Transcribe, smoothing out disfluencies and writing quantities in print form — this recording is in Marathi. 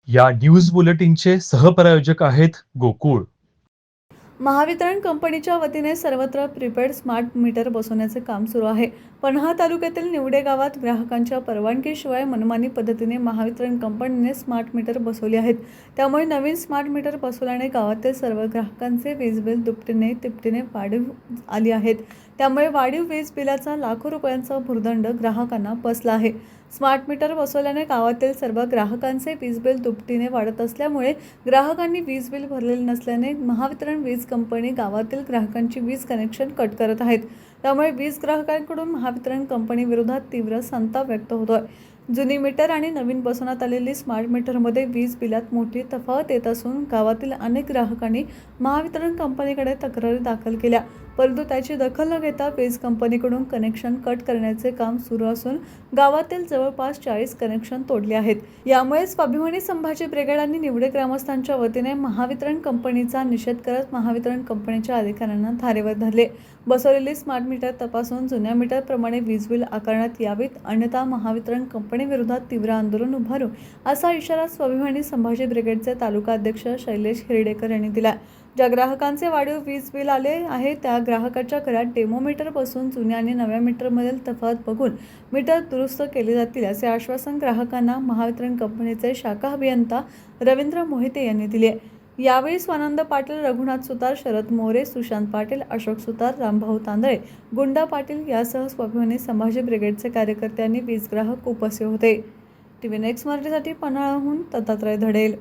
या न्यूज बुलेटिनचे सहप्रायोजक आहेत गोकुळ. महावितरण कंपनीच्या वतीने सर्वत्र प्रीपेड स्मार्ट मीटर बसवण्याचे काम सुरू आहे. पन्हाळ तालुक्यातील निवडे गावात ग्राहकांच्या परवानगीशिवाय मनमानी पद्धतीने महावितरण कंपनीने स्मार्ट मीटर बसवले आहेत. त्यामुळे नवीन स्मार्ट मीटर बसवल्याने गावातील सर्व ग्राहकांचे वीज बिल दुपटीने तिपटीने वाढीव आली आहेत. त्यामुळे वाढीव वीज बिलाचा लाखो रुपयांचा भुर्दंड ग्राहकांना बसला आहे. स्मार्ट मीटर बसवल्याने गावातील सर्व ग्राहकांचे वीज बिल दुपटीने वाढत असल्यामुळे ग्राहकांनी वीज बिल भरलेले नसल्याने महावितरण वीज कंपनी गावातील ग्राहकांची वीज कनेक्शन कट करत आहेत. त्यामुळे वीज ग्राहकांकडून महावितरण कंपनी विरोधात तीव्र संताप व्यक्त होतोय. जुनी मीटर आणि नवीन बसवण्यात आलेली स्मार्ट मीटरमध्ये वीज बिलात मोठी तफावत येत असून गावातील अनेक ग्राहकांनी महावितरण कंपनीकडे तक्रारी दाखल केल्या, परंतु त्याची दखल न घेता वीज कंपनीकडून कनेक्शन कट करण्याचे काम सुरू असून गावातील जवळपास 40 कनेक्शन तोडले आहेत. यामुळे स्वाभिमानी संभाजी ब्रिगेड आणि निवडे ग्रामस्थांच्या वतीने महावितरण कंपनीचा निषेध करत महावितरण कंपनीच्या अधिकाऱ्यांना धारेवर धरले. बसवलेली स्मार्ट मीटर तपासून जुन्या मीटरप्रमाणे वीज बिल आकारण्यात यावीत, अन्यथा महावितरण कंपनी विरोधात तीव्र आंदोलन उभारू असा इशारा स्वाभिमानी संभाजी ब्रिगेडचे तालुका अध्यक्ष शैलेश हिरडेकर यांनी दिला. ज्या ग्राहकांचे वाढीव वीज बिल आले आहे त्या ग्राहकाच्या घरात डेमो मीटर बसून जुन्या आणि नव्या मीटरमधील तफावत बघून मीटर दुरुस्त केले जातील असे आश्वासन ग्राहकांना महावितरण कंपनीचे शाखा अभियंता रवींद्र मोहिते यांनी दिले. यावेळी स्वानंद पाटील, रघुनाथ सुतार, शरद मोरे, सुशांत पाटील, अशोक सुतार, रामभाऊ तांदळे, गुंडा पाटील यासह स्वाभिमानी संभाजी ब्रिगेडचे कार्यकर्ते आणि वीज ग्राहक उपस्थित होते. TV नेक्स्ट मराठीसाठी पन्हाळाहून दत्तात्रय धडेल.